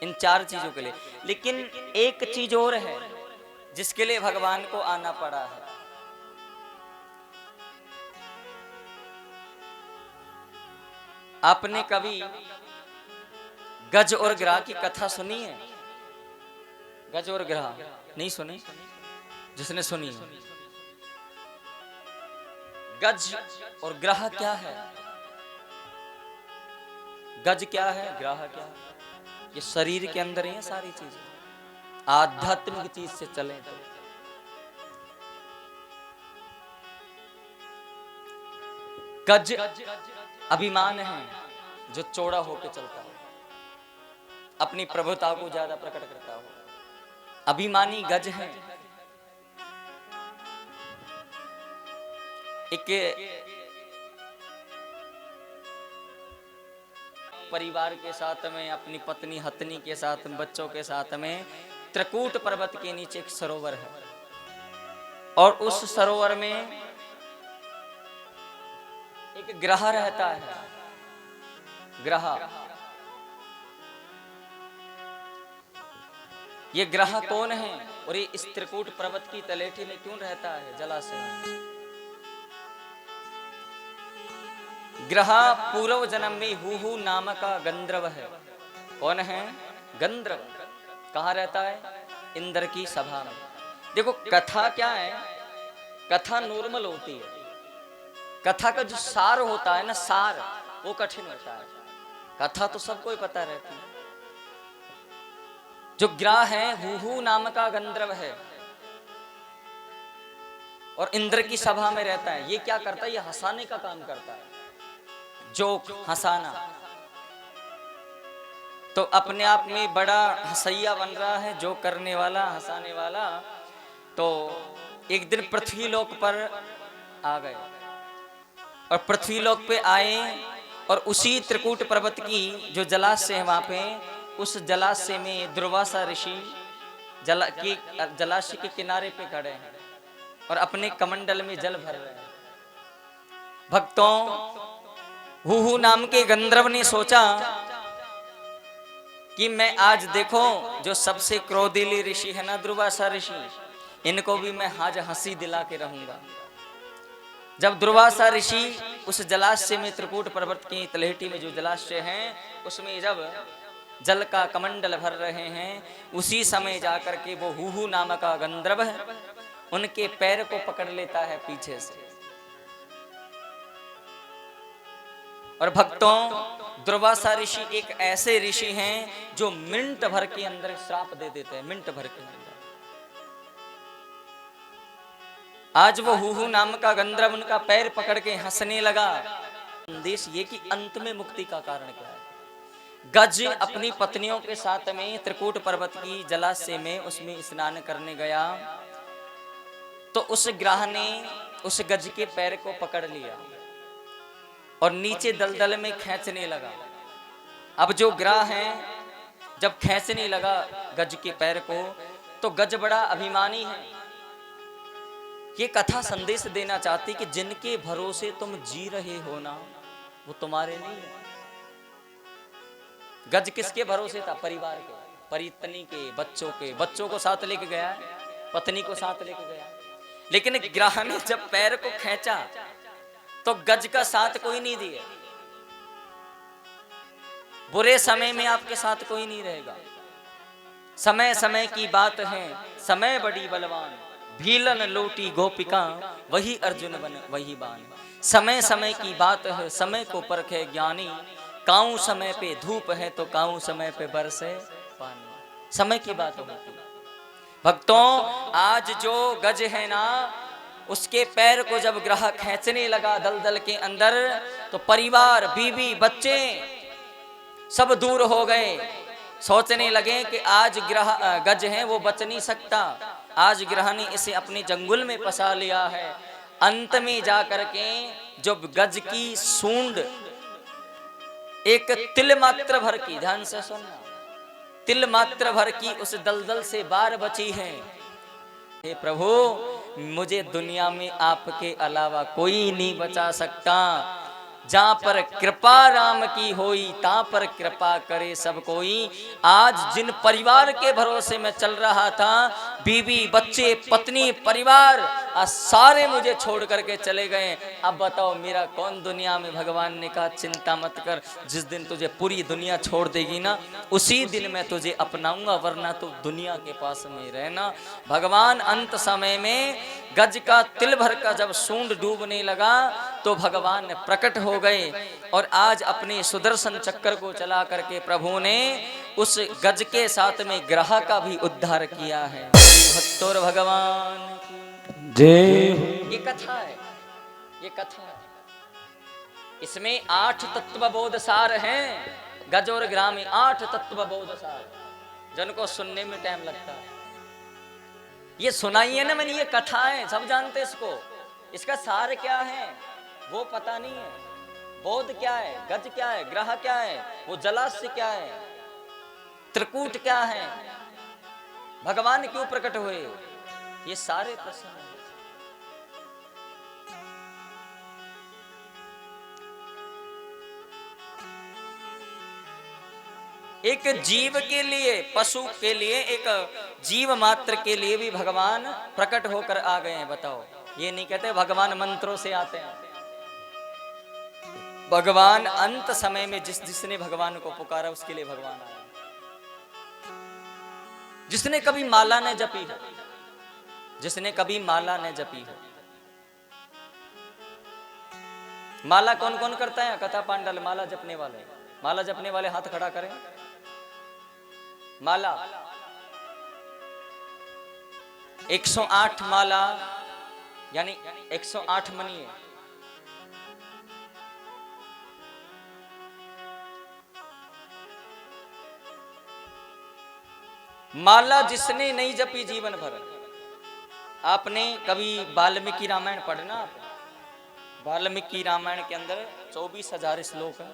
इन 4 चीजों के लिए। लेकिन एक चीज और है जिसके लिए भगवान को आना पड़ा है। आपने कभी गज और ग्रह की कथा सुनी है? गज और ग्रह नहीं सुनी? जिसने सुनी, गज और ग्रह क्या है? गज क्या है, ग्रह क्या है? ये शरीर के अंदर ही है सारी चीजें, आध्यात्मिक चीज से चले तो। गज अभिमान है जो चौड़ा होकर चलता हो, अपनी प्रभुता को ज्यादा प्रकट करता हो, अभिमानी गज है। एक परिवार के साथ में, अपनी पत्नी हथनी के साथ, बच्चों के साथ में त्रिकूट पर्वत के नीचे एक सरोवर है, और उस सरोवर में एक ग्रह रहता है। ग्रह, ये ग्रह कौन है और ये इस त्रिकूट पर्वत की तलेठी में क्यों रहता है, जलाशय में? ग्रह पूर्व जन्म में हुहु नाम का गंधर्व है। कौन है? गंधर्व। कहाँ रहता है? इंद्र की सभा में। देखो कथा क्या है, कथा नॉर्मल होती है, कथा का जो सार होता है ना, सार वो कठिन होता है। कथा तो सबको ही पता रहती है। जो ग्रह है हुहु नाम का गंधर्व है और इंद्र की सभा में रहता है। ये क्या करता है? ये हंसाने का काम करता है, जोक, हंसाना। तो अपने आप में बड़ा हंसैया बन रहा है, जोक करने वाला, हंसाने वाला। तो एक दिन पृथ्वीलोक पर आ गए, और पृथ्वीलोक पे आए और उसी त्रिकूट पर्वत की जो जलाशय है वहां पे, उस जलाशय में दुर्वासा ऋषि जलाशय के किनारे पे खड़े हैं और अपने कमंडल में जल भर रहे हैं। भक्तों, हुहु नाम के गंधर्व ने सोचा कि मैं आज देखो जो सबसे क्रोधीली ऋषि है ना, दुर्वासा ऋषि, इनको भी मैं आज हंसी दिला के रहूंगा। जब दुर्वासा ऋषि उस जलाशय में, त्रिकूट पर्वत की तलहटी में जो जलाशय है, उसमें जब जल का कमंडल भर रहे हैं, उसी समय जाकर के वो हुहु नाम का गंधर्व है, उनके पैर को पकड़ लेता है पीछे से। और भक्तों, दुर्वासा ऋषि एक ऐसे ऋषि हैं जो मिनट भर के अंदर श्राप दे देते हैं, मिनट भर के अंदर। आज वो हुहु नाम का गंधर्व उनका पैर पकड़ के हंसने लगा। संदेश ये कि अंत में मुक्ति का कारण क्या है। गज अपनी पत्नियों के साथ में त्रिकूट पर्वत की जलाशय में उसमें स्नान करने गया, तो उस ग्रह ने उस गज के पैर को पकड़ लिया और नीचे दलदल में खींचने लगा। अब जो ग्रह है जब खींचने लगा गज के पैर को, तो गज बड़ा अभिमानी है। ये कथा संदेश देना चाहती कि जिनके भरोसे तुम जी रहे हो ना, वो तुम्हारे नहीं है। गज किसके भरोसे था? परिवार के, पत्नी के, बच्चों के। बच्चों को साथ लेके गया, पत्नी को साथ लेके गया, लेकिन ग्रह ने जब पैर को खींचा तो गज का साथ कोई नहीं दिया। बुरे समय में आपके साथ कोई नहीं रहेगा। समय समय की बात है, समय बड़ी बलवान, भीलन लोटी गोपिका, वही अर्जुन बन वही बान। समय समय की बात है, समय को परखे ज्ञानी, काऊ समय पे धूप है तो काऊ समय पे बरसे पानी। समय की बात होती है। भक्तों, आज जो गज है ना, उसके पैर को जब ग्रह खींचने लगा दलदल के अंदर, तो परिवार, बीवी, बच्चे सब दूर हो गए। सोचने लगे कि आज ग्रह गज है वो बच नहीं सकता, आज ग्रह ने इसे अपने जंगल में फंसा लिया है। अंत में जाकर के जो गज की सूंड एक तिल मात्र भर की, ध्यान से सुनना, तिल मात्र भर की उस दलदल से बाहर बची है। हे प्रभु, मुझे दुनिया में आपके अलावा कोई नहीं बचा सकता। जहाँ पर कृपा राम की होई ता पर कृपा करे सब कोई। आज जिन परिवार के भरोसे में चल रहा था, बीवी बच्चे पत्नी परिवार, आज सारे मुझे छोड़ करके चले गए। अब बताओ मेरा कौन दुनिया में। भगवान ने कहा चिंता मत कर, जिस दिन तुझे पूरी दुनिया छोड़ देगी ना, उसी दिन मैं तुझे अपनाऊंगा, वरना तो दुनिया के पास में रहना। भगवान अंत समय में गज का तिल भर का जब सूंड डूबने लगा तो भगवान प्रकट हो गए, और आज अपने सुदर्शन चक्र को चला करके प्रभु ने उस गज के साथ में ग्रह का भी उद्धार किया है। भक्तोर भगवान जय। ये कथा है, ये कथा है। इसमें 8 तत्व बोध सार हैं। गज और ग्राम में 8 तत्व बोध सार, जिनको सुनने में टाइम लगता है। ये सुनाई है ना मैंने, ये कथा है, सब जानते इसको। इसका सार क्या है वो पता नहीं है। बोध क्या है, गज क्या है, ग्रह क्या है, वो जलाशय क्या है, त्रिकूट क्या है, भगवान क्यों प्रकट हुए, ये सारे प्रश्न हैं। एक जीव के लिए, पशु के लिए, एक जीव मात्र के लिए भी भगवान प्रकट होकर आ गए हैं। बताओ, ये नहीं कहते भगवान मंत्रों से आते हैं। भगवान अंत समय में जिसने भगवान को पुकारा उसके लिए भगवान आए। जिसने कभी माला ने जपी है, जिसने कभी माला ने जपी है। माला कौन कौन करता है? कथा पांडल माला जपने वाले। माला जपने वाले हाथ खड़ा करें। माला 108 माला यानी 108 मनी है। माला जिसने नहीं जपी जीवन भर। आपने कभी वाल्मीकि रामायण पढ़ना? आप वाल्मीकि रामायण के अंदर 24,000 श्लोक है।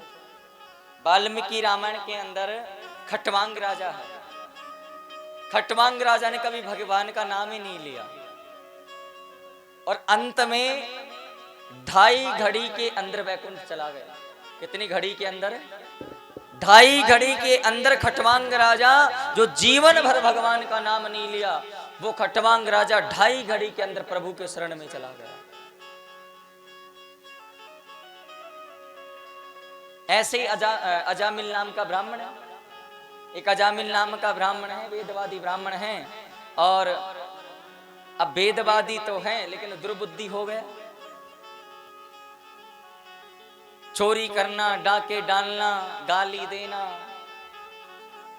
वाल्मीकि रामायण के अंदर खटवांग राजा है। खटवांग राजा ने कभी भगवान का नाम ही नहीं लिया, और अंत में 2.5 घड़ी के अंदर वैकुंठ चला गया। कितनी घड़ी के अंदर? 2.5 घड़ी के अंदर खटवांग राजा, जो जीवन भर भगवान का नाम नहीं लिया, वो खटवांग राजा 2.5 घड़ी के अंदर प्रभु के शरण में चला गया। ऐसे ही अजामिल नाम का ब्राह्मण है। एक अजामिल नाम का ब्राह्मण है, वेदवादी ब्राह्मण है, और अब वेदवादी तो है लेकिन दुर्बुद्धि हो गया। चोरी करना, डाके डालना, गाली देना।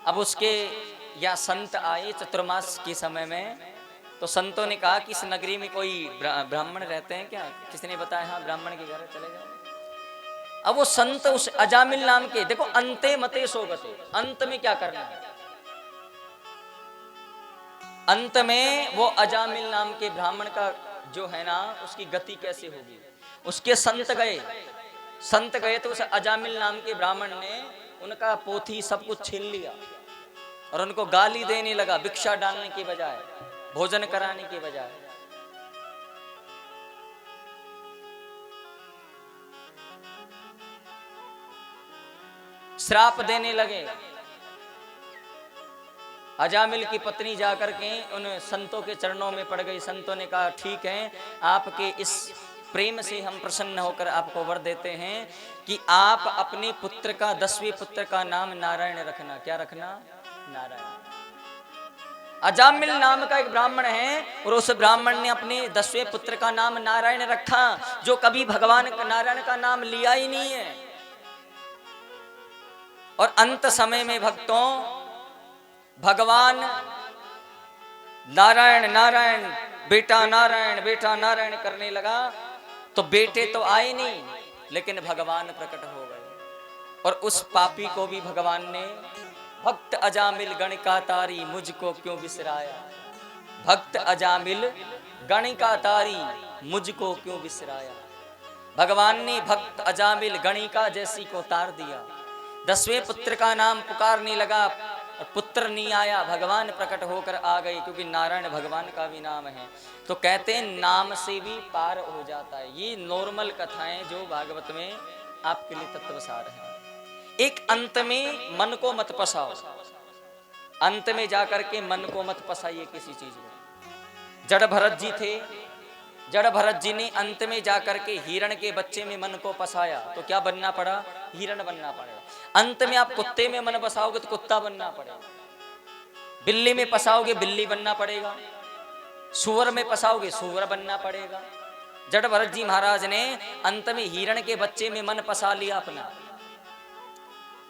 अब उसके या संत आए चतुर्मास के समय में, तो संतों ने कहा कि इस नगरी में कोई ब्राह्मण रहते हैं क्या? किसी ने बताया हाँ ब्राह्मण के घर चले गए। अब वो संत उस अजामिल नाम के, देखो अंते मते सोगते, अंत में क्या करना है। अंत में वो अजामिल नाम के ब्राह्मण का जो है ना, उसकी गति कैसे होगी। उसके संत गए, संत गए तो उस अजामिल नाम के ब्राह्मण ने उनका पोथी सब कुछ छीन लिया और उनको गाली देने लगा, भिक्षा डालने की बजाय, भोजन कराने की बजाय। श्राप देने लगे। अजामिल की पत्नी जाकर के उन संतों के चरणों में पड़ गई। संतों ने कहा ठीक है, आपके इस प्रेम से हम प्रसन्न होकर आपको वर देते हैं कि आप अपने पुत्र का, 10वें पुत्र का नाम नारायण रखना। क्या रखना? नारायण। अजामिल नाम का एक ब्राह्मण है, और उस ब्राह्मण ने अपने 10वें पुत्र का नाम नारायण रखा, जो कभी भगवान नारायण का नाम लिया ही नहीं है। और अंत समय में भक्तों, भगवान नारायण नारायण, बेटा नारायण, बेटा नारायण करने लगा, तो बेटे तो आए नहीं, लेकिन भगवान प्रकट हो गए। और उस पापी को भी भगवान ने, भक्त अजामिल गण का तारी मुझको क्यों बिसराया, भक्त अजामिल गण का तारी मुझको क्यों बिसराया। भगवान ने भक्त अजामिल गणिका जैसी को तार दिया। 10वें पुत्र का नाम पुकारने लगा और पुत्र नहीं आया, भगवान प्रकट होकर आ गए, क्योंकि नारायण भगवान का भी नाम है। तो कहते हैं नाम से भी पार हो जाता है। ये नॉर्मल कथाएं जो भागवत में आपके लिए तत्व सार है। एक अंत में मन को मत फंसाओ, अंत में जाकर के मन को मत फंसाइए किसी चीज में। जड़ भरत जी थे, जड़ भरत जी ने अंत में जाकर के हिरण के बच्चे में मन को फंसाया तो क्या बनना पड़ा? हिरण बनना पड़ेगा। अंत में आप कुत्ते में मन फंसाओगे तो कुत्ता बनना पड़ेगा, बिल्ली में फंसाओगे बिल्ली बनना पड़ेगा, सूअर में फंसाओगे सूअर बनना पड़ेगा। जड़ भरत जी महाराज ने अंत में हिरण के बच्चे में मन फंसा लिया अपना,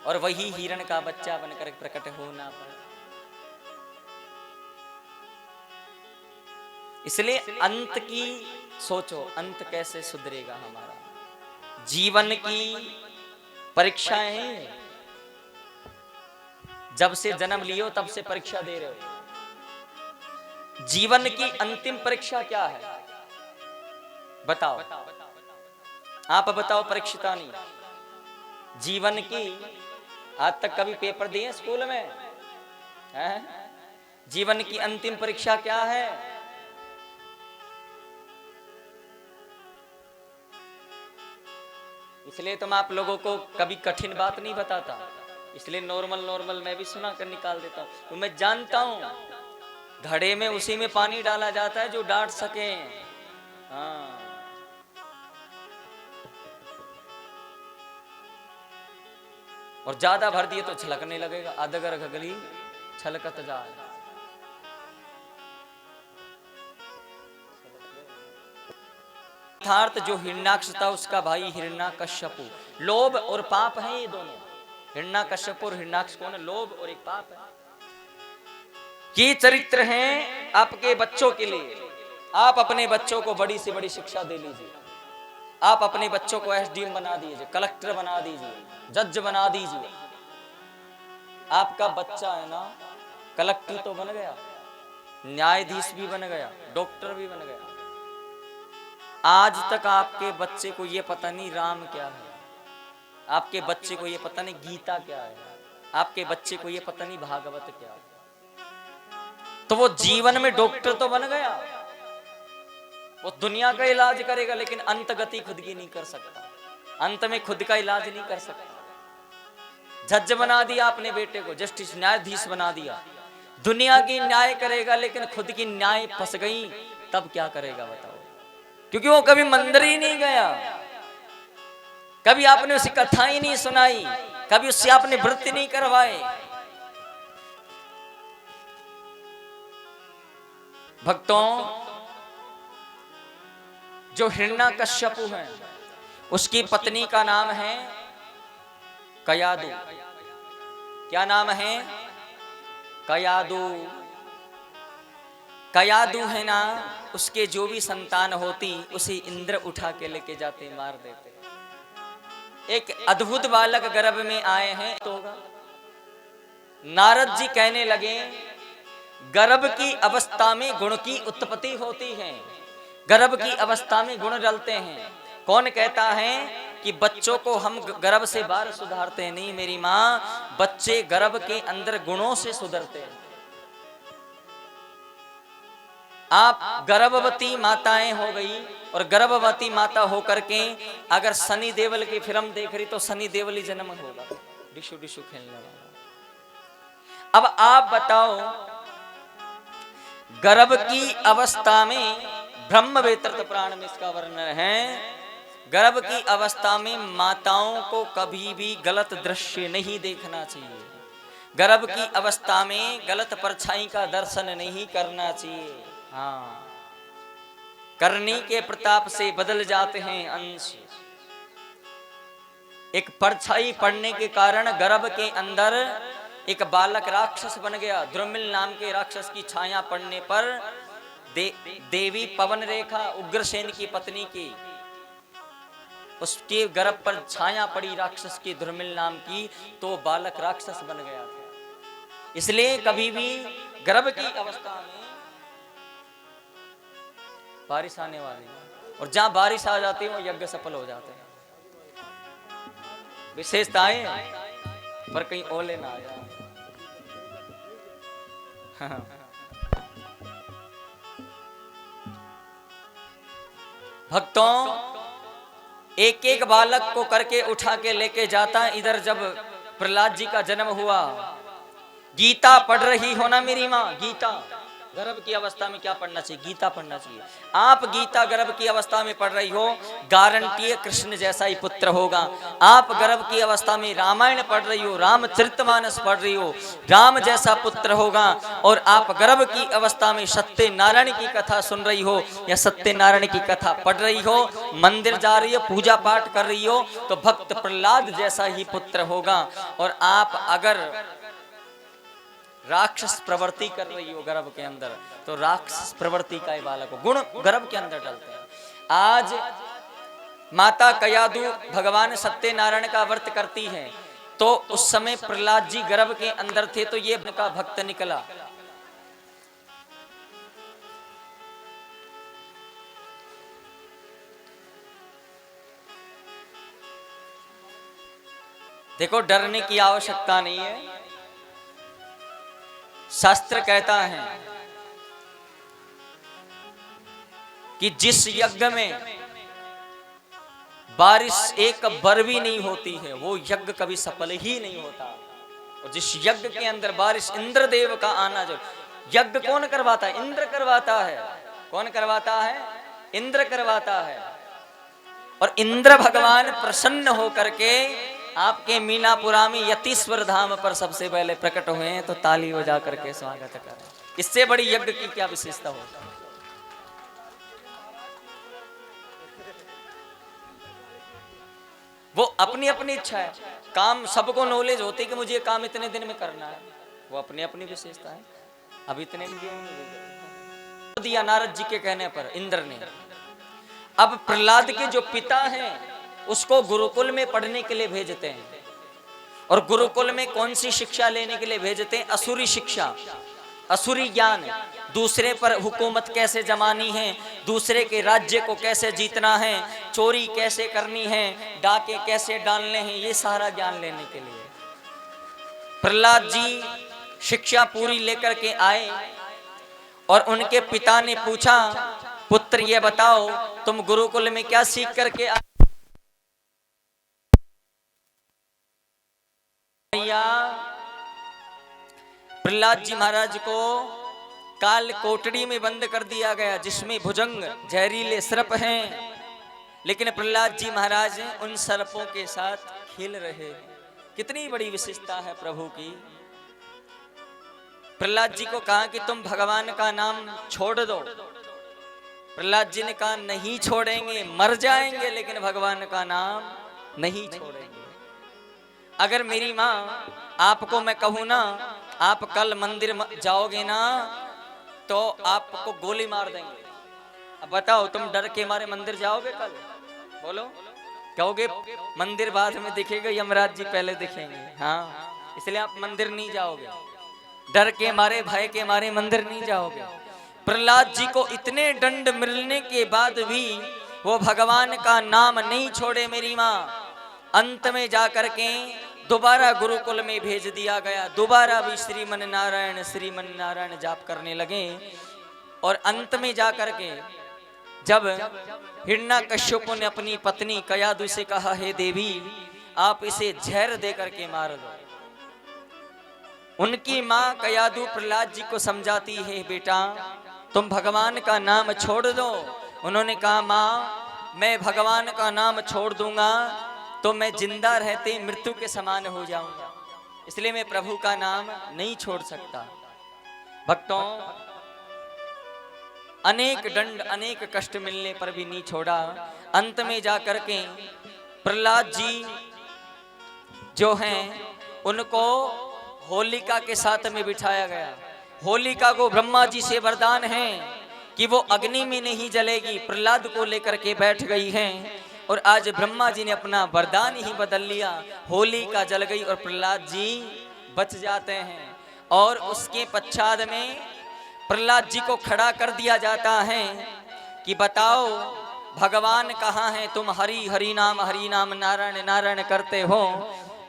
और वही हिरण का बच्चा बनकर प्रकट होना पड़ा। इसलिए अंत की सोचो, अंत कैसे सुधरेगा हमारा। जीवन की परीक्षाएं हैं, जब से जन्म लियो तब से परीक्षा दे रहे हो। जीवन की अंतिम परीक्षा क्या है बताओ? आप बताओ परीक्षिता नहीं जीवन की। आज तक कभी पेपर दिए स्कूल में है? जीवन की अंतिम परीक्षा क्या है? इसलिए तो मैं आप लोगों को कभी कठिन बात नहीं बताता, इसलिए नॉर्मल मैं भी सुना कर निकाल देता हूं। तो मैं जानता हूं घड़े में उसी में पानी डाला जाता है जो डांट सके। हाँ, और ज्यादा भर दिए तो छलकने लगेगा। अदगर गगली छलकत जाए। यथार्थ जो हिरण्याक्ष था उसका भाई हिरण्याकश्यपु। लोभ और पाप है ये दोनों, हिरण्याकश्यपु और हिरण्याक्ष कौन है? लोभ और एक पाप है। ये चरित्र हैं आपके बच्चों के लिए। आप अपने बच्चों को बड़ी से बड़ी शिक्षा दे लीजिए। आप अपने बच्चों को एसडीएम बना दीजिए, कलेक्टर बना दीजिए, जज बना दीजिए। आपका बच्चा है ना, कलेक्टर तो बन गया, न्यायाधीश भी बन गया, डॉक्टर भी बन गया। आज तक आपके बच्चे को ये पता नहीं राम क्या है, आपके बच्चे को ये पता नहीं गीता क्या है, आपके बच्चे को ये पता नहीं भागवत क्या है। तो वो जीवन में डॉक्टर तो बन गया, वो दुनिया का इलाज करेगा, लेकिन अंत गति खुद की नहीं कर सकता, अंत में खुद का इलाज नहीं कर सकता। जज बना दिया अपने बेटे को, जस्टिस न्यायाधीश बना दिया, दुनिया की न्याय करेगा, लेकिन खुद की न्याय फंस गई, तब क्या करेगा बताओ? क्योंकि वो कभी मंदिर ही नहीं गया, कभी आपने उसे कथा ही नहीं सुनाई, कभी उससे आपने व्रत नहीं करवाए। भक्तों, जो हिरण्याकश्यपु है उसकी पत्नी का नाम है कयादु। क्या नाम है? कयादु। कयादु है ना, उसके जो भी संतान होती उसे इंद्र उठा के लेके जाते, मार देते। एक अद्भुत बालक गर्भ में आए हैं तो नारद जी कहने लगे, गर्भ की अवस्था में गुण की उत्पत्ति होती है, गर्भ की अवस्था में गुण डलते हैं। कौन कहता है कि बच्चों को हम गर्भ से बाहर सुधारते नहीं? मेरी माँ, बच्चे गर्भ के अंदर गुणों से सुधरते हैं। आप गर्भवती माताएं हो गई, और गर्भवती माता होकर के अगर सनी देओल की फिल्म देख रही तो सनी देओल ही जन्म होगा, डिशु डिशु खेलने वाला। अब आप बताओ, गर्भ की अवस्था में, ब्रह्म वेतर्थ पुराण में इसका वर्णन है, गर्भ की अवस्था में माताओं को कभी भी गलत दृश्य नहीं देखना चाहिए, गर्भ की अवस्था में गलत परछाई का दर्शन नहीं करना चाहिए। हाँ, करनी के प्रताप से बदल जाते हैं अंश। एक परछाई पड़ने के कारण गर्भ के अंदर एक बालक राक्षस बन गया। द्रुमिल नाम के राक्षस की छाया पड़ने पर देवी पवन रेखा, उग्रसेन की पत्नी की, उसके गर्भ पर छाया पड़ी राक्षस की, द्रुमिल नाम की, तो बालक राक्षस बन गया था। इसलिए कभी भी गर्भ की अवस्था में बारिश आने वाली, और जहां बारिश आ जाती है वो यज्ञ सफल हो जाते हैं। विशेषताएं, पर कहीं ओले ना आ जाए। भक्तों, एक एक बालक को करके उठा के लेके जाता। इधर जब प्रहलाद जी का जन्म हुआ, गीता पढ़ रही हो ना मेरी माँ, गीता गर्भ की अवस्था में क्या पढ़ना चाहिए? गीता पढ़ना चाहिए। आप गीता गर्भ की अवस्था में पढ़ रही हो, गारंटी है कृष्ण जैसा ही पुत्र होगा। आप गर्भ की अवस्था में रामायण पढ़ रही हो, रामचरितमानस पढ़ रही हो, राम जैसा पुत्र होगा। और आप गर्भ की अवस्था में सत्यनारायण की कथा सुन रही हो या सत्यनारायण की कथा पढ़ रही हो, मंदिर जा रही हो, पूजा पाठ कर रही हो, तो भक्त प्रहलाद जैसा ही पुत्र होगा। और आप अगर राक्षस प्रवृत्ति कर रही हो गर्भ के अंदर, तो राक्षस प्रवृत्ति का बालक हो, गुण गर्भ के अंदर डलते हैं। आज माता कयादु भगवान सत्यनारायण का व्रत करती है, तो उस समय प्रहलाद जी गर्भ के अंदर थे, तो ये उनका भक्त निकला। देखो, डरने की आवश्यकता नहीं है। शास्त्र कहता है कि जिस यज्ञ में बारिश एक बार भी नहीं होती है, वो यज्ञ कभी सफल ही नहीं होता। और जिस यज्ञ के अंदर बारिश, इंद्रदेव का आना, जो यज्ञ कौन करवाता है? इंद्र करवाता है। कौन करवाता है? इंद्र करवाता है। और इंद्र भगवान प्रसन्न होकर के आपके मीनापुरा में यतीश्वर धाम पर सबसे पहले प्रकट हुए हैं, तो ताली बजा करके स्वागत करें। इससे बड़ी यज्ञ की क्या विशेषता हो? वो अपनी अपनी इच्छा है। काम सबको नॉलेज होती है कि मुझे काम इतने दिन में करना है, वो अपनी अपनी विशेषता है। अब इतने में दिया नारद जी के कहने पर इंद्र ने। अब प्रहलाद के जो पिता हैं उसको गुरुकुल में पढ़ने के लिए भेजते हैं। और गुरुकुल में कौन सी शिक्षा लेने के लिए भेजते हैं? असुरी शिक्षा, असुरी ज्ञान। दूसरे पर हुकूमत कैसे जमानी है, दूसरे के राज्य को कैसे जीतना है, चोरी कैसे करनी है, डाके कैसे डालने हैं, ये सारा ज्ञान लेने के लिए प्रहलाद जी शिक्षा पूरी लेकर के आए। और उनके पिता ने पूछा, पुत्र ये बताओ तुम गुरुकुल में क्या सीख करके आए? प्रहलाद जी महाराज को काल कोठड़ी में बंद कर दिया गया, जिसमें भुजंग जहरीले सर्प हैं। लेकिन प्रहलाद जी महाराज उन सर्पों के साथ खेल रहे। कितनी बड़ी विशेषता है प्रभु की। प्रहलाद जी को कहा कि तुम भगवान का नाम छोड़ दो। प्रहलाद जी ने कहा नहीं छोड़ेंगे, मर जाएंगे लेकिन भगवान का नाम नहीं छोड़ेंगे। अगर मेरी माँ आपको मैं कहूँ ना, आप कल मंदिर जाओगे ना, तो आपको गोली मार देंगे। अब बताओ, तुम डर के मारे मंदिर जाओगे कल? बोलो, कहोगे मंदिर बाद में दिखेगा, यमराज जी पहले दिखेंगे। हाँ, इसलिए आप मंदिर नहीं जाओगे, डर के मारे, भय के मारे मंदिर नहीं जाओगे। प्रहलाद जी को इतने दंड मिलने के बाद भी वो भगवान का नाम नहीं छोड़े मेरी माँ। अंत में जाकर के दोबारा गुरुकुल में भेज दिया गया। दोबारा भी श्रीमन नारायण जाप करने लगे। और अंत में जाकर के जब हिरण्यकश्यप ने अपनी पत्नी कयादु से कहा, हे देवी आप इसे जहर दे करके मार दो। उनकी माँ कयादु प्रहलाद जी को समझाती है, बेटा तुम भगवान का नाम छोड़ दो। उन्होंने कहा, माँ मैं भगवान का नाम छोड़ दूंगा तो मैं जिंदा रहते मृत्यु के समान हो जाऊंगा, इसलिए मैं प्रभु का नाम नहीं छोड़ सकता। भक्तों, अनेक दंड, अनेक कष्ट मिलने पर भी नहीं छोड़ा। अंत में जाकर के प्रहलाद जी जो हैं उनको होलिका के साथ में बिठाया गया। होलिका को ब्रह्मा जी से वरदान है कि वो अग्नि में नहीं जलेगी, प्रहलाद को लेकर के बैठ गई हैं। और आज ब्रह्मा जी ने अपना वरदान ही बदल लिया, होलिका जल गई और प्रहलाद जी बच जाते हैं। और उसके पश्चात में प्रहलाद जी को खड़ा कर दिया जाता है कि बताओ भगवान कहाँ हैं? तुम हरि हरि नाम नारायण नारायण करते हो,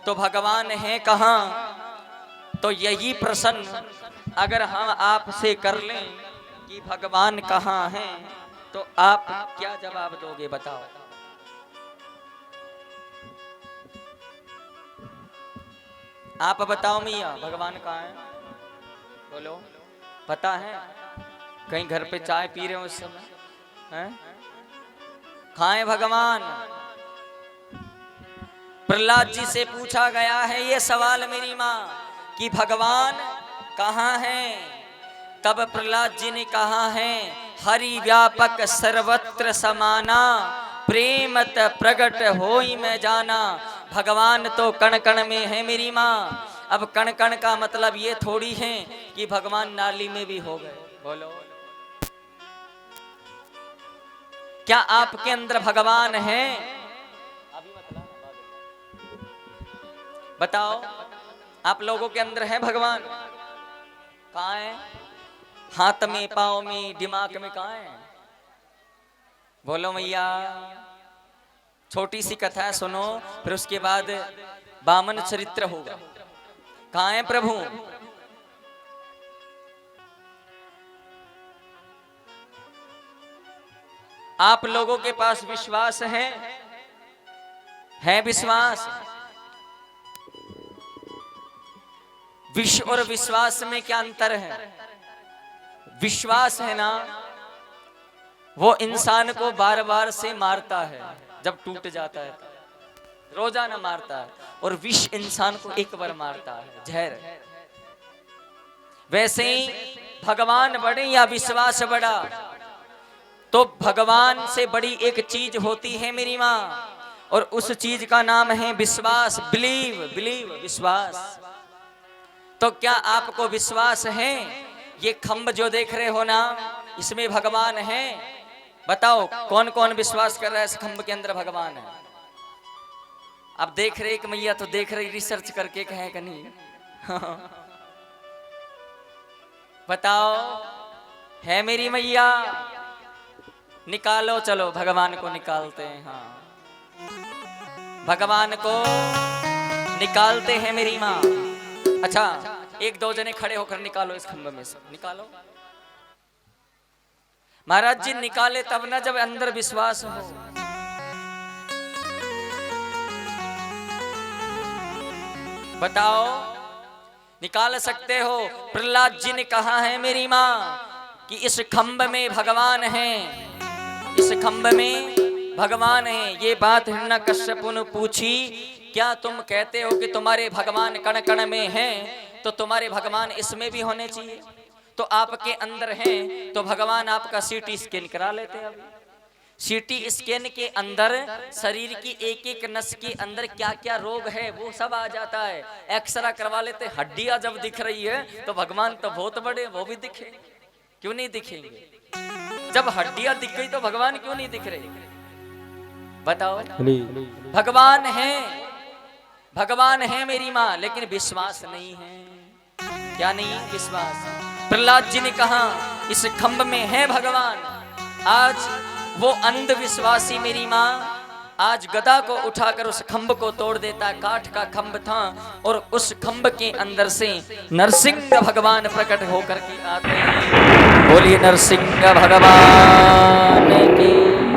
तो भगवान है कहाँ? तो यही प्रश्न अगर हम आपसे कर लें कि भगवान कहाँ हैं, तो आप क्या जवाब दोगे? बताओ। आप बताओ मैया भगवान कहाँ है? बोलो, पता है? कहीं घर पे चाय पी रहे हो उस समय हैं? कहाँ है भगवान? प्रहलाद जी से पूछा गया है ये सवाल मेरी माँ कि भगवान कहाँ है? तब प्रहलाद जी ने कहा है हरि व्यापक सर्वत्र समाना प्रेमत प्रगट होई मैं जाना। भगवान तो कण कण में है मेरी माँ। अब कण कण का मतलब ये थोड़ी है कि भगवान नाली में भी हो गए। बोलो, क्या आपके अंदर भगवान है? बताओ, आप लोगों के अंदर है भगवान? कहाँ है? हाथ में, पाँव में, दिमाग में, कहाँ है? बोलो मैया। छोटी सी कथा सुनो, फिर उसके बाद वामन चरित्र होगा। कहाँ है प्रभु? आप लोगों के पास विश्वास है विश्वास? विश्व और विश्वास में क्या अंतर है? विश्वास है ना, वो इंसान को बार बार से मारता है, जब टूट जाता है रोजाना मारता है। और विष इंसान को एक बार मारता है, जहर। वैसे ही भगवान बड़े या विश्वास बड़ा? तो भगवान से बड़ी एक चीज होती है मेरी माँ, और उस चीज का नाम है विश्वास। बिलीव, बिलीव, विश्वास। तो क्या आपको विश्वास है? ये खंभ जो देख रहे हो ना, इसमें भगवान है? बताओ कौन कौन विश्वास कर रहा है इस खंभ के अंदर भगवान है? अब देख रहे एक मैया तो देख रही रिसर्च करके कहे कि नहीं। बताओ, है मेरी मैया? निकालो, चलो भगवान को निकालते हैं। हाँ, भगवान को निकालते हैं मेरी माँ। अच्छा, एक दो जने खड़े होकर निकालो इस खंभ में से, निकालो। महाराज जी निकाले तब ना जब अंदर विश्वास हो। बताओ, निकाल सकते हो? प्रहलाद जी ने कहा है मेरी माँ कि इस खंभ में भगवान है, इस खंभ में भगवान है। ये बात हिरण्यकश्यप ने पूछी, क्या तुम कहते हो कि तुम्हारे भगवान कण कण में हैं, तो तुम्हारे भगवान इसमें भी होने चाहिए। तो आपके अंदर हैं, तो भगवान आपका सीटी स्कैन करा लेते हैं। अभी सीटी स्कैन के अंदर शरीर की एक एक नस के अंदर क्या क्या रोग है वो सब आ जाता है। एक्सरा करवा लेते, हड्डियां जब दिख रही है तो भगवान तो बहुत बड़े, वो भी दिखे, क्यों नहीं दिखेंगे? जब हड्डियां दिख गई तो भगवान क्यों नहीं दिख रहे? बताओ, भगवान है, भगवान है मेरी माँ, लेकिन विश्वास नहीं है। क्या नहीं है? विश्वास। प्रहलाद जी ने कहा इस खंभ में है भगवान। आज वो अंधविश्वासी मेरी माँ आज गदा को उठाकर उस खंभ को तोड़ देता। काठ का खंभ था और उस खंभ के अंदर से नरसिंह भगवान प्रकट होकर के आते हैं। बोलिए नरसिंह भगवान की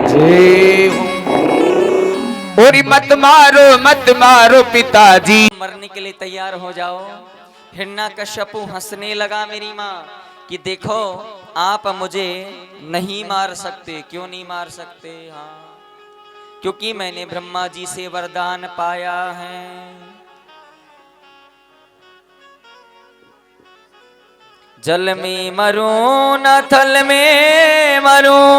जय। और मत मारो पिताजी। मरने के लिए तैयार हो जाओ। हिरण्यकश्यपु हंसने लगा मेरी माँ कि देखो आप मुझे नहीं मार सकते। क्यों नहीं मार सकते? हाँ, क्योंकि मैंने ब्रह्मा जी से वरदान पाया है। जल में मरूं न थल में मरूं,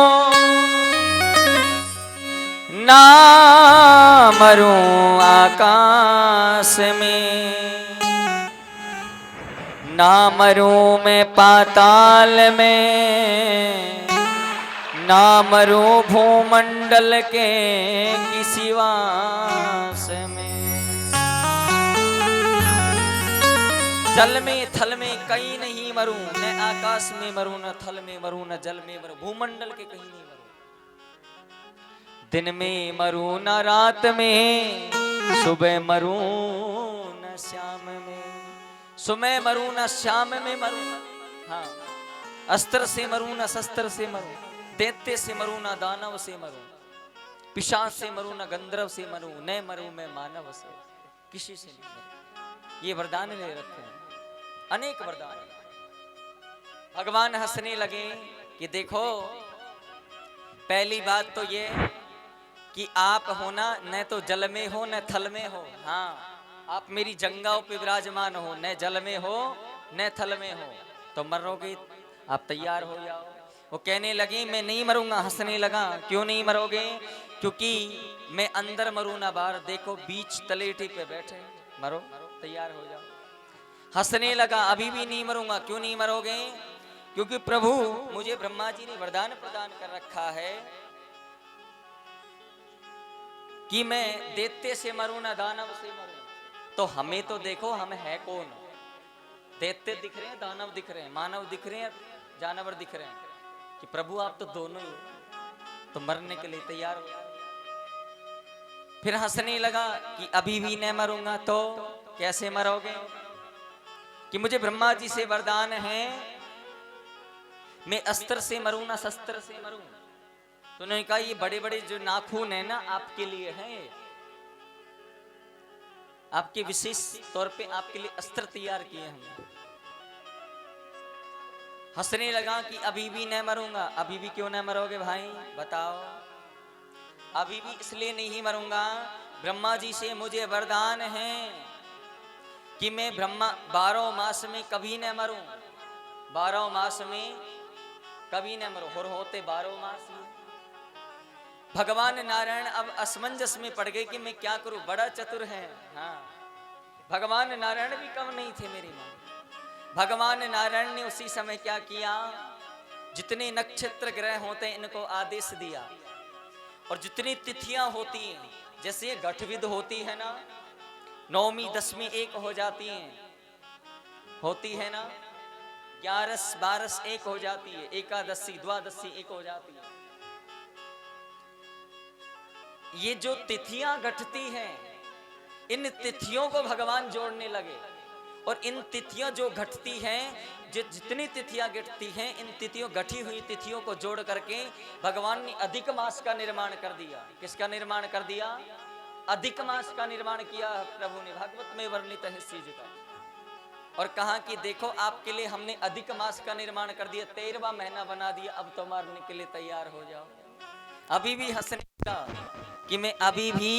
ना मरूं आकाश में, ना मरूं मैं पाताल में, ना मरूं भूमंडल के किसी वास में। जल में थल में कहीं नहीं मरूं, न आकाश में मरूं, न थल में मरूं, न जल में मरूं, भूमंडल के कहीं नहीं मरूं। दिन में मरूं न रात में, सुबह मरूं न शाम में। सुबह मरूं न शाम में मरूं, हाँ, अस्त्र से मरूं न शस्त्र से मरूं, दैत्य से मरूं न दानव से मरूं, पिशाच से मरूं न गंधर्व से मरूं, न मरूं मैं मानव से, किसी से नहीं मरूं। ये वरदान ले रखे हैं, अनेक वरदान। भगवान हंसने लगे कि देखो, पहली बात तो ये कि आप होना न तो जल में हो न थल में हो। हाँ, आप मेरी जंगाओं पे विराजमान हो, न जल में हो न थल में हो, तो मरोगे, आप तैयार हो जाओ। वो कहने लगे मैं नहीं मरूंगा। हंसने लगा, क्यों नहीं मरोगे? क्योंकि मैं अंदर मरू ना बाहर। देखो बीच तलेटी पे बैठे, मरो, तैयार हो जाओ। हंसने लगा, अभी भी नहीं मरूंगा। क्यों नहीं मरोगे? क्योंकि प्रभु मुझे ब्रह्मा जी ने वरदान प्रदान कर रखा है कि मैं दैत्य से मरूं ना दानव से मरूं। तो हमें तो देखो, हम है कौन? दैत्य दिख रहे हैं, दानव दिख रहे हैं, मानव दिख रहे हैं, जानवर दिख रहे हैं, कि प्रभु आप तो दोनों ही हो, तो मरने के लिए तैयार हो। फिर हंसने लगा कि अभी भी नहीं मरूंगा। तो कैसे मरोगे? कि मुझे ब्रह्मा जी से वरदान है, मैं अस्त्र से मरूं ना शस्त्र से मरूं। तो उन्होंने कहा ये बड़े बड़े जो नाखून है ना, आपके लिए हैं, आपके विशेष तौर पे आपके लिए अस्त्र तैयार किए हमने। हंसने लगा कि अभी भी नहीं मरूंगा। अभी भी क्यों नहीं मरोगे भाई, बताओ? अभी भी इसलिए नहीं मरूंगा, ब्रह्मा जी से मुझे वरदान है कि मैं ब्रह्मा 12 मास में कभी न मरूं। 12 मास में कभी न मरूं। और होते 12 मास ही। भगवान नारायण अब असमंजस में पड़ गए कि मैं क्या करूं, बड़ा चतुर है। हाँ, भगवान नारायण भी कम नहीं थे मेरी मां। भगवान नारायण ने उसी समय क्या किया, जितने नक्षत्र ग्रह होते हैं इनको आदेश दिया, और जितनी तिथियां होती हैं, जैसे ये गठविध होती है ना, 9वीं 10वीं एक हो जाती हैं, होती है ना, 11 12 एक हो जाती है, एकादशी द्वादशी एक हो जाती है। ये जो तिथियां घटती हैं, इन तिथियों को भगवान जोड़ने लगे, और इन तिथियां जो घटती हैं, जितनी तिथियां घटती हैं, इन तिथियों घटी हुई तिथियों को जोड़ करके भगवान ने अधिक मास का निर्माण कर दिया। किसका निर्माण कर दिया? अधिक मास का निर्माण किया प्रभु ने, भागवत में वर्णित है इस चीज का। और कहा कि देखो आपके लिए हमने अधिक मास का निर्माण कर दिया, 13वां महीना बना दिया, अब तो मारने के लिए तैयार हो जाओ। अभी भी हंसने का कि मैं अभी भी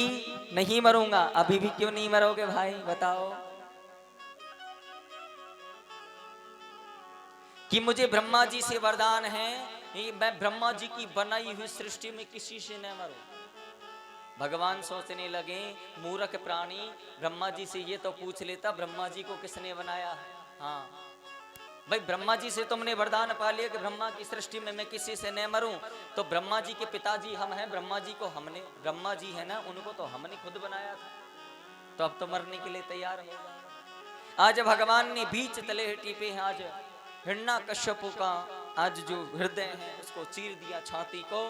नहीं मरूंगा। अभी भी क्यों नहीं मरोगे भाई, बताओ? कि मुझे ब्रह्मा जी से वरदान है, मैं ब्रह्मा जी की बनाई हुई सृष्टि में किसी से न मरूं। भगवान सोचने लगे, मूर्ख प्राणी, ब्रह्मा जी से ये तो पूछ लेता ब्रह्मा जी को किसने बनाया है। हाँ भाई, ब्रह्मा जी से तुमने वरदान पा लिया कि ब्रह्मा की सृष्टि में मैं किसी से न मरूं, तो ब्रह्मा जी के पिताजी हम हैं, ब्रह्मा जी को हमने, ब्रह्मा जी है ना, उनको तो हमने खुद बनाया था, तो अब तो मरने के लिए तैयार हो गए। आज भगवान ने बीच तलेहटी पे आज हिरण्यकश्यप का आज जो हृदय है उसको चीर दिया, छाती को,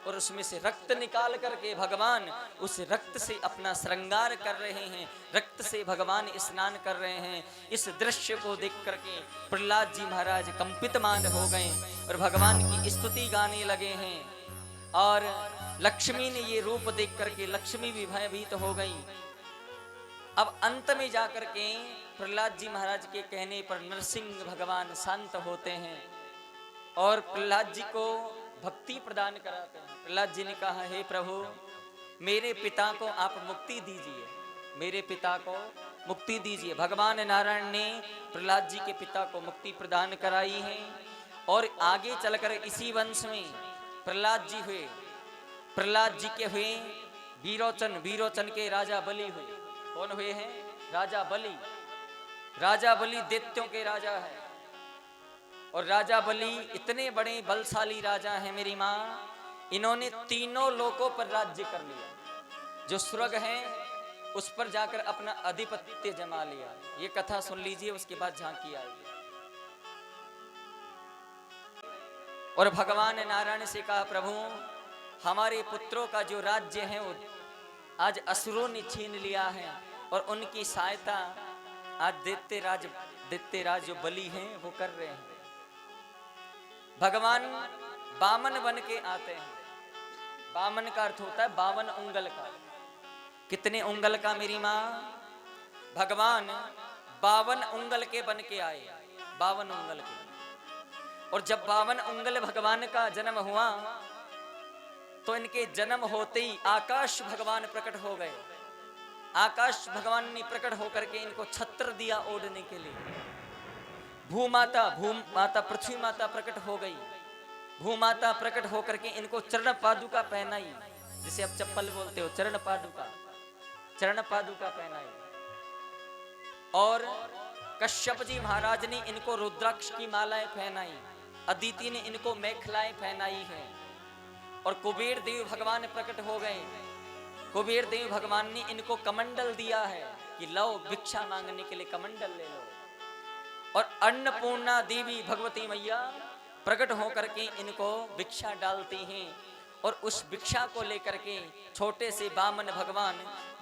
और उसमें से रक्त निकाल करके भगवान उस रक्त से अपना श्रृंगार कर रहे हैं, रक्त से भगवान स्नान कर रहे हैं। इस दृश्य को देख करके प्रहलाद जी महाराज कंपित मान हो गए और भगवान की स्तुति गाने लगे हैं। और लक्ष्मी ने ये रूप देख करके लक्ष्मी भी भयभीत हो गई। अब अंत में जाकर के प्रहलाद जी महाराज के कहने पर नरसिंह भगवान शांत होते हैं और प्रहलाद जी को भक्ति प्रदान कराते हैं। प्रहलाद जी ने कहा, हे प्रभु, मेरे पिता को आप मुक्ति दीजिए, मेरे पिता को मुक्ति दीजिए। भगवान नारायण ने प्रहलाद जी के पिता को मुक्ति प्रदान कराई है। और आगे चलकर इसी वंश में प्रहलाद जी हुए, प्रहलाद जी के हुए वीरोचन, वीरोचन के राजा बलि हुए। कौन हुए हैं? राजा बलि। राजा बलि दैत्यों के राजा है, और राजा बलि इतने बड़े बलशाली राजा हैं मेरी माँ, इन्होंने तीनों लोकों पर राज्य कर लिया। जो स्वर्ग है उस पर जाकर अपना आधिपत्य जमा लिया। ये कथा सुन लीजिए, उसके बाद झांकी आएगी। और भगवान नारायण से कहा, प्रभु हमारे पुत्रों का जो राज्य है वो आज असुरों ने छीन लिया है, और उनकी सहायता आज दैत्य राज जो बलि हैं वो कर रहे हैं। भगवान बामन बन के आते हैं। बामन का अर्थ होता है 52 उंगल का। कितने उंगल का मेरी माँ? भगवान 52 उंगल के बन के आए, 52 उंगल के। और जब 52 उंगल भगवान का जन्म हुआ तो इनके जन्म होते ही आकाश भगवान प्रकट हो गए। आकाश भगवान ने प्रकट होकर के इनको छत्र दिया ओढ़ने के लिए। भूमाता पृथ्वी माता प्रकट हो गई। भूमाता प्रकट होकर के इनको चरण पादुका पहनाई, जिसे अब चप्पल बोलते हो, चरण पादुका पहनाई। और कश्यप जी महाराज ने इनको रुद्राक्ष की मालाएं पहनाई। अदिति ने इनको मेखलाएं पहनाई है। और कुबेर देव भगवान प्रकट हो गए। कुबेर देव भगवान ने इनको कमंडल दिया है कि लो भिक्षा मांगने के लिए कमंडल ले लो। और अन्नपूर्णा देवी भगवती मैया प्रकट होकर के इनको भिक्षा डालती हैं। और उस भिक्षा को लेकर के छोटे से बामन भगवान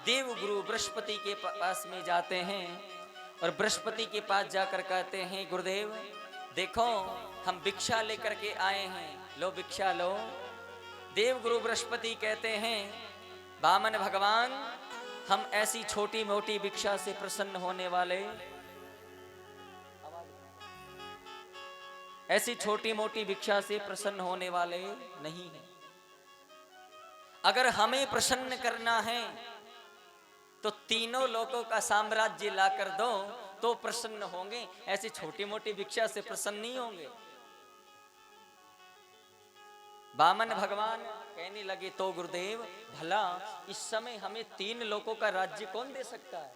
देव गुरु बृहस्पति के पास में जाते हैं। और बृहस्पति के पास जाकर कहते हैं, गुरुदेव देखो हम भिक्षा लेकर के आए हैं, लो भिक्षा लो। देव गुरु बृहस्पति कहते हैं, बामन भगवान हम ऐसी छोटी मोटी भिक्षा से प्रसन्न होने वाले, ऐसी छोटी मोटी भिक्षा से प्रसन्न होने वाले नहीं हैं। अगर हमें प्रसन्न करना है तो तीनों लोकों का साम्राज्य लाकर दो तो प्रसन्न होंगे, ऐसी छोटी मोटी भिक्षा से प्रसन्न नहीं होंगे। बामन भगवान कहने लगे, तो गुरुदेव भला इस समय हमें 3 लोकों का राज्य कौन दे सकता है?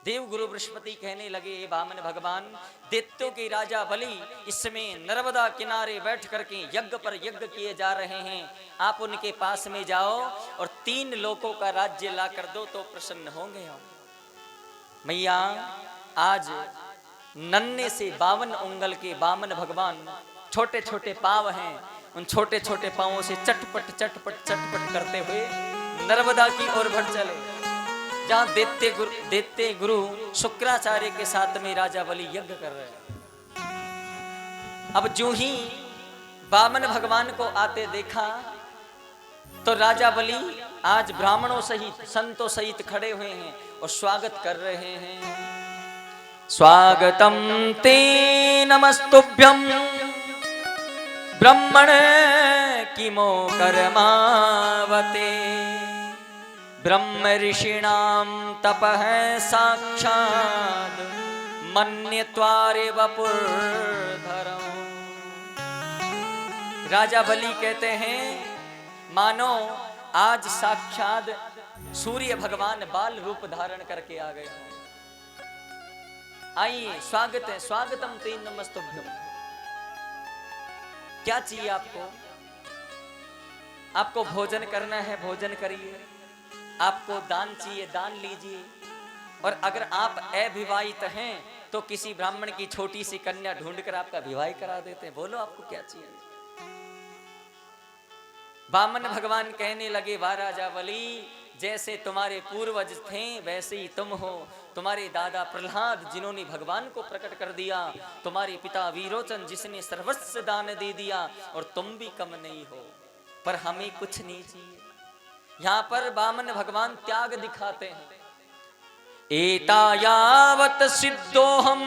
देव गुरु बृहस्पति कहने लगे, बामन भगवान दैत्यों के राजा बलि इस समय नर्मदा किनारे बैठ करके यज्ञ पर यज्ञ किए जा रहे हैं, आप उनके पास में जाओ और 3 लोकों का राज्य ला कर दो तो प्रसन्न होंगे हम। मैया आज नन्हे से 52 उंगल के बामन भगवान, छोटे छोटे पांव हैं, उन छोटे छोटे पांवों से चटपट चटपट चटपट करते हुए नर्मदा की ओर बढ़ चले, जहां दैत्य गुरु शुक्राचार्य के साथ में राजा बलि यज्ञ कर रहे हैं। अब जो ही बामन भगवान को आते देखा तो राजा बलि आज ब्राह्मणों सहित संतों सहित खड़े हुए हैं और स्वागत कर रहे हैं। स्वागतम ते नमस्तुभ्यं ब्रह्मण किमो कर्मावते, ब्रह्म ऋषिणां तपः साक्षात् मन्यत्वारे वपुर्धरम्। राजा बलि कहते हैं, मानो आज साक्षात सूर्य भगवान बाल रूप धारण करके आ गए हैं। आइए स्वागत है, स्वागतम ते नमस्तुभ्यम। क्या चाहिए आपको? आपको भोजन करना है, भोजन करिए। आपको दान चाहिए, दान लीजिए। और अगर आप अविवाहित हैं तो किसी ब्राह्मण की छोटी सी कन्या ढूंढकर आपका विवाह करा देते हैं। बोलो आपको क्या चाहिए? बामन भगवान कहने लगे, वाह राजा बलि, जैसे तुम्हारे पूर्वज थे वैसे ही तुम हो। तुम्हारे दादा प्रहलाद जिन्होंने भगवान को प्रकट कर दिया, तुम्हारे पिता वीरोचन जिसने सर्वस्व दान दे दिया, और तुम भी कम नहीं हो। पर हमें कुछ नहीं चाहिए। यहाँ पर बामन भगवान त्याग दिखाते हैं। एता यावत सिद्धोहम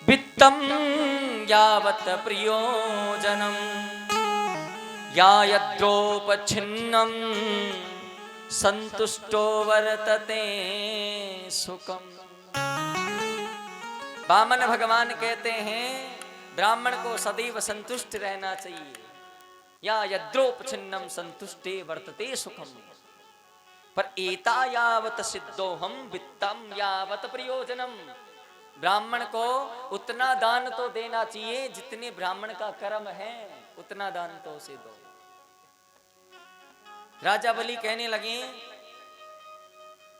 वित्तम यावत प्रियोजनम यायद्रोपछिन्नम संतुष्टो वर्तते सुखम। बामन भगवान कहते हैं, ब्राह्मण को सदैव संतुष्ट रहना चाहिए। या यद्रोपछिन्नम संतुष्टे वर्तते सुखम। पर एता यावत सिद्धोहम वित्तम यावत प्रयोजनम। ब्राह्मण को उतना दान तो देना चाहिए जितने ब्राह्मण का कर्म है, उतना दान तो उसे दो। राजा बलि कहने लगे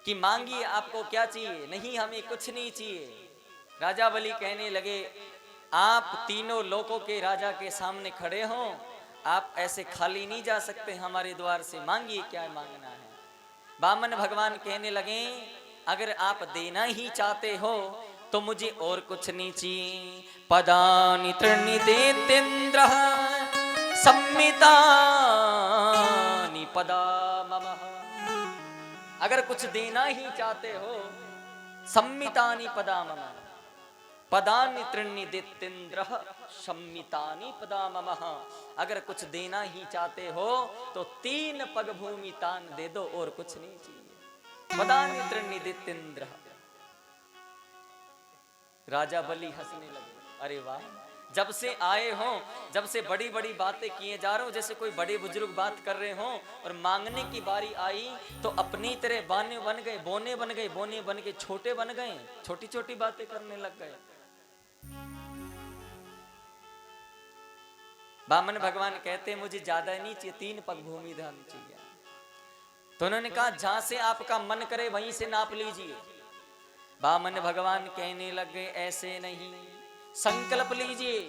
कि मांगिए, आपको क्या चाहिए? नहीं, हमें कुछ नहीं चाहिए। राजा बलि कहने लगे, आप तीनों लोकों के राजा के सामने खड़े हो, आप ऐसे खाली नहीं जा सकते हमारे द्वार से। मांगिए, क्या मांगना है? बामन भगवान कहने लगे, अगर आप देना ही चाहते हो तो मुझे और कुछ नहीं चाहिए। पदानि त्रीणि देतेन्द्र संमितानि पदा मम। अगर कुछ देना ही चाहते हो, सम्मितानि पदा मम, पदानि त्रीणि दित्येन्द्र सम्मितानि पदा मम। अगर कुछ देना ही चाहते हो तो 3 पग भूमि तान दे दो, और कुछ नहीं चाहिए। पदानि त्रीणि दित्येन्द्र। राजा बलि हंसने लगे, अरे वाह, जब से आए हो, जब से बड़ी बड़ी बातें किए जा रहे हो, जैसे कोई बड़े बुजुर्ग बात कर रहे हो, और मांगने की बारी आई तो अपनी तरह बाने बन गए, बोने बन गए, बोने बन के छोटे बन गए, छोटी छोटी बातें करने लग गए। बामन भगवान कहते मुझे ज्यादा नहीं चाहिए, 3 पग भूमि दान चाहिए। तो उन्होंने कहा जहां से आपका मन करे वहीं से नाप लीजिए। बामन भगवान कहने लगे ऐसे नहीं, संकल्प लीजिए,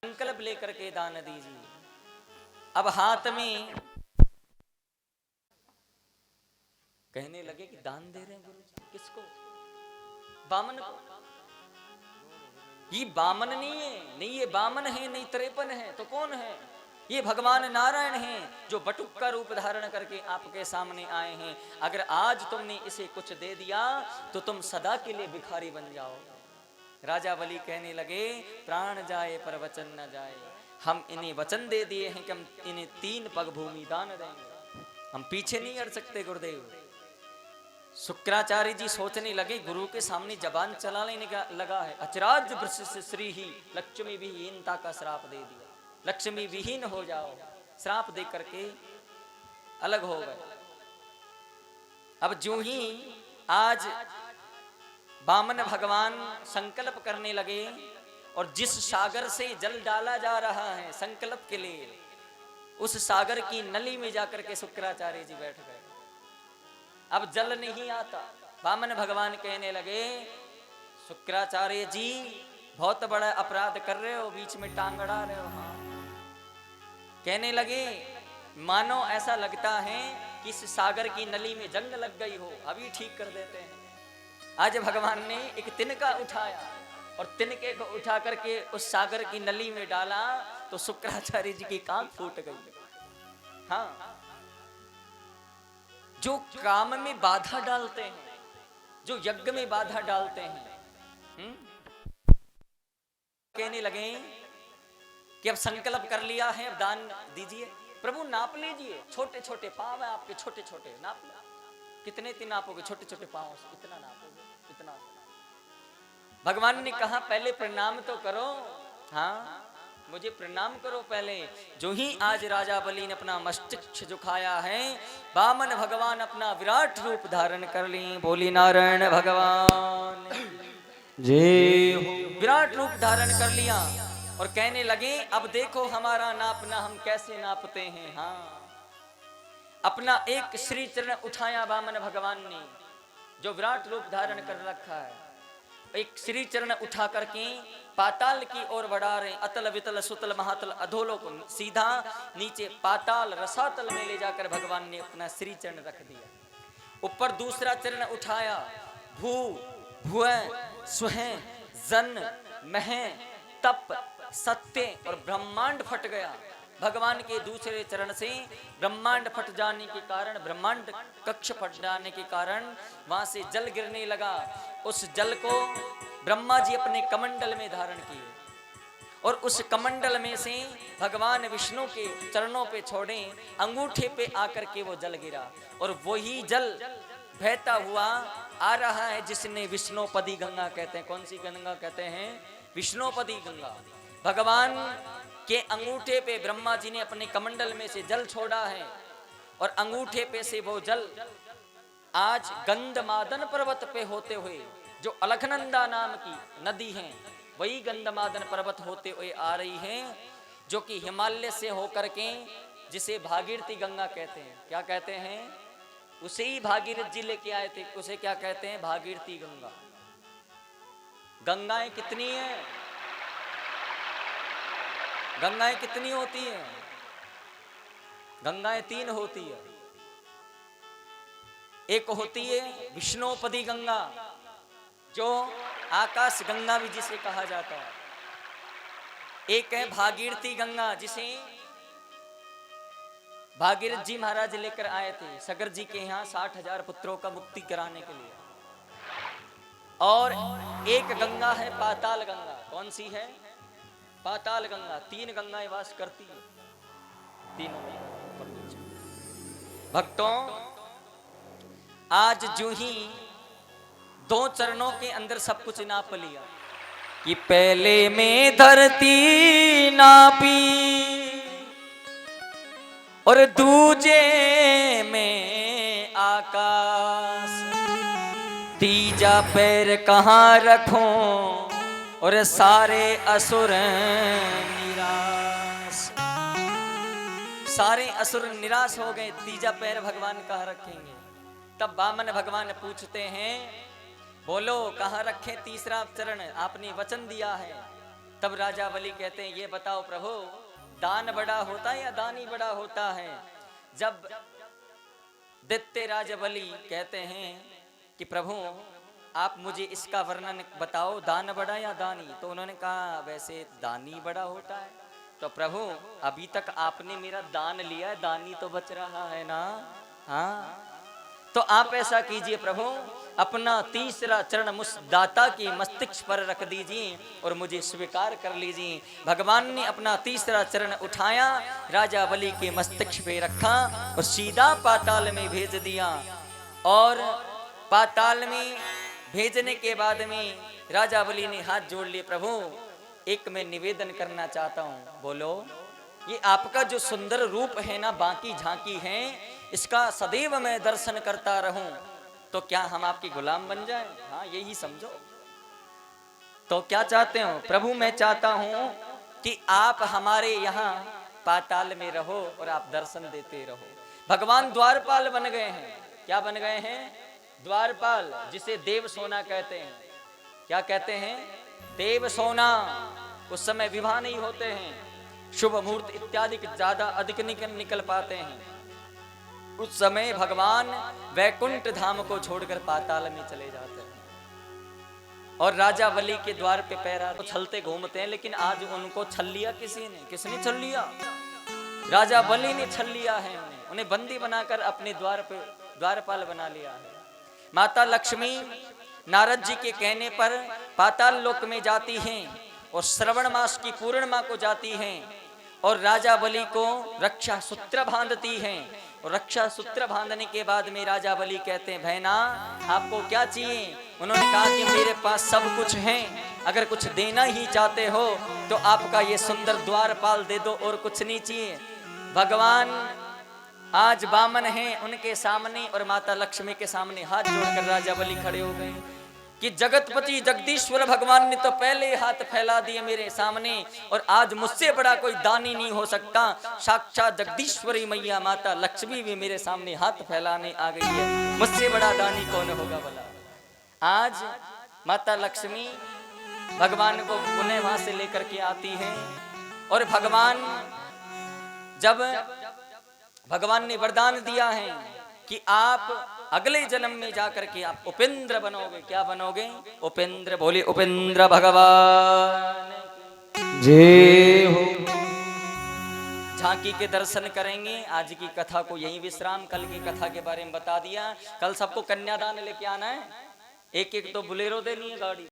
संकल्प लेकर के दान दीजिए। अब हाथ में कहने लगे कि दान दे रहे हैं गुरु जी, किसको? बामन को। ये बामन नहीं है, नहीं ये बामन है, नहीं 53 है, तो कौन है? ये भगवान नारायण हैं, जो बटुक का रूप धारण करके आपके सामने आए हैं। अगर आज तुमने इसे कुछ दे दिया तो तुम सदा के लिए भिखारी बन जाओ। राजा बलि कहने लगे प्राण जाए पर वचन न जाए, हम इन्हें वचन दे दिए हैं कि हम इन्हें 3 पग भूमि दान देंगे, हम पीछे नहीं हट सकते गुरुदेव। शुक्राचार्य जी सोचने लगे, गुरु के सामने जबान चलाने का लगा है, अचराज वृष श्री ही लक्ष्मी विहीनता का श्राप दे दिया, लक्ष्मी विहीन हो जाओ, श्राप दे करके अलग हो गए। अब जो ही आज बामन भगवान संकल्प करने लगे, और जिस सागर से जल डाला जा रहा है संकल्प के लिए, उस सागर की नली में जाकर के शुक्राचार्य जी बैठ गए। अब जल नहीं आता। बामन भगवान कहने लगे शुक्राचार्य जी बहुत बड़ा अपराध कर रहे हो, बीच में टांग अड़ा रहे हो। हाँ। कहने लगे मानो ऐसा लगता है कि इस सागर की नली में जंग लग गई हो, अभी ठीक कर देते हैं। आज भगवान ने एक तिनका उठाया और तिनके को उठा करके उस सागर की नली में डाला तो शुक्राचार्य जी की कान फूट गई। हाँ, जो काम में बाधा डालते हैं, जो यज्ञ में बाधा डालते हैं, कहने लगे कि अब संकल्प कर लिया है, अब दान दीजिए। प्रभु नाप लीजिए, छोटे छोटे पांव है आपके, छोटे छोटे नाप लो। कितने दिन नापोगे? छोटे छोटे पांव से इतना नापोगे, इतना। भगवान ने कहा पहले प्रणाम तो करो। हाँ, मुझे प्रणाम करो पहले। जो ही आज राजा बलि ने अपना मस्तिष्क झुकाया है, बामन भगवान अपना विराट रूप धारण कर ली। बोली नारायण भगवान जय हो। विराट रूप धारण कर लिया और कहने लगे अब देखो हमारा नापना हम कैसे नापते हैं। हाँ, अपना एक श्री चरण उठाया बामन भगवान ने, जो विराट रूप धारण कर रखा है। एक श्री चरण उठा करके पाताल की ओर बढ़ा रहे। अतल वितल सुतल महातल अधोलोक, सीधा नीचे पाताल रसातल में ले जाकर भगवान ने अपना श्री चरण रख दिया। ऊपर दूसरा चरण उठाया, भू भुव स्वह जन मह तप सत्य और ब्रह्मांड फट गया। भगवान के दूसरे चरण से ब्रह्मांड फट जाने के कारण, ब्रह्मांड कक्ष फट जाने के कारण वहां से जल गिरने लगा। उस जल को ब्रह्मा जी अपने कमंडल में धारण किए और उस कमंडल में से भगवान विष्णु के चरणों पे छोड़े, अंगूठे पे आकर के वो जल गिरा और वही जल बहता हुआ आ रहा है जिसने विष्णुपदी गंगा कहते हैं। कौन सी गंगा कहते हैं? विष्णुपदी गंगा। भगवान के अंगूठे पे ब्रह्मा जी ने अपने कमंडल में से जल छोड़ा है और अंगूठे पे से वो जल आज गंधमादन पर्वत पे होते हुए, जो अलखनंदा नाम की नदी है, वही गंधमादन पर्वत होते हुए आ रही है, जो कि हिमालय से होकर के, जिसे भागीरथी गंगा कहते हैं। क्या कहते हैं? उसे ही भागीरथ जी लेके आए थे। उसे क्या कहते हैं? भागीरथी गंगा। गंगाएं कितनी हैं? गंगाएं कितनी होती हैं? गंगाएं 3 होती है। एक होती है विष्णुपदी गंगा, जो आकाश गंगा भी जिसे कहा जाता है। एक है भागीरथी गंगा, जिसे भागीरथ जी महाराज लेकर आए थे सगर जी के यहाँ 60,000 पुत्रों का मुक्ति कराने के लिए। और एक गंगा है पाताल गंगा। कौन सी है? पाताल गंगा। 3 गंगाएं वास करती है, तीनों में ऊपर नीचे। भक्तों, आज जो ही 2 चरणों के अंदर सब कुछ नाप लिया कि पहले में धरती नापी और दूजे में आकाश, तीजा पैर कहाँ रखूं और सारे असुर निराश। सारे असुर निराश हो गए, तीजा पैर भगवान कहाँ रखेंगे। तब वामन भगवान पूछते हैं, बोलो कहाँ रखें तीसरा चरण, आपने वचन दिया है। तब राजा बलि कहते हैं, ये बताओ प्रभु, दान बड़ा होता है या दानी बड़ा होता है? जब दैत्य राजा बलि कहते हैं कि प्रभु आप मुझे इसका वर्णन बताओ, दान बड़ा या दानी? तो उन्होंने कहा वैसे दानी बड़ा होता है। तो प्रभु अभी तक आपने मेरा दान लिया है, दानी तो बच रहा है ना। हाँ, तो आप ऐसा कीजिए प्रभु, अपना तीसरा चरण मुझ दाता की मस्तिष्क पर रख दीजिए और मुझे स्वीकार कर लीजिए। भगवान ने अपना तीसरा चरण उठाया, राजा बलि के मस्तिष्क पे रखा और सीधा पाताल में भेज दिया। और पाताल में भेजने के बाद में राजा बलि ने हाथ जोड़ लिए, प्रभु एक मैं निवेदन करना चाहता हूँ। बोलो, ये आपका जो सुंदर रूप है ना, बाकी झांकी है, इसका सदैव मैं दर्शन करता रहूं, तो क्या हम आपके गुलाम बन जाएं? हाँ, यही समझो। तो क्या चाहते हो? प्रभु मैं चाहता हूं कि आप हमारे यहाँ पाताल में रहो और आप दर्शन देते रहो। भगवान द्वारपाल बन गए हैं। क्या बन गए हैं? द्वारपाल, जिसे देव सोना कहते हैं। क्या कहते हैं? देव सोना। उस समय विवाह नहीं होते हैं, शुभ मुहूर्त इत्यादि ज्यादा अधिक निकल पाते हैं। उस समय भगवान वैकुंठ धाम को छोड़कर पाताल में चले जाते हैं और राजा बलि के द्वार पे पैरा तो छलते घूमते हैं। लेकिन आज उनको छल लिया किसी ने। किसने छल लिया? राजा बलि ने छल लिया है। उन्हें बंदी बनाकर अपने द्वार पे द्वारपाल बना लिया है। माता लक्ष्मी नारद जी के कहने पर पाताल लोक में जाती हैं और श्रवण मास की पूर्णिमा को जाती हैं और राजा बलि को रक्षा सूत्र बांधती हैं। और रक्षा सूत्र बांधने के बाद में राजा बलि कहते हैं, बहना आपको क्या चाहिए? उन्होंने कहा कि मेरे पास सब कुछ है, अगर कुछ देना ही चाहते हो तो आपका ये सुंदर द्वारपाल दे दो और कुछ नहीं चाहिए। भगवान आज वामन हैं, उनके सामने और माता लक्ष्मी के सामने हाथ जोड़कर राजा बलि खड़े हो गए कि जगतपति जगदीश्वर भगवान ने तो पहले हाथ फैला दिए मेरे सामने और आज मुझसे बड़ा कोई दानी नहीं हो सकता। साक्षात जगदीश्वरी मैया माता लक्ष्मी भी मेरे सामने हाथ फैलाने आ गई है, मुझसे बड़ा दानी कौन होगा भला। आज माता लक्ष्मी भगवान को पुनः वहां से लेकर के आती हैं और भगवान ने वरदान दिया है कि आप अगले जन्म में जाकर के आप उपेंद्र बनोगे। क्या बनोगे? उपेंद्र। बोले उपेंद्र भगवान जय हो। झांकी के दर्शन करेंगे। आज की कथा को यही विश्राम, कल की कथा के बारे में बता दिया। कल सबको कन्यादान लेके आना है, एक एक तो बुलेरो देनी है गाड़ी।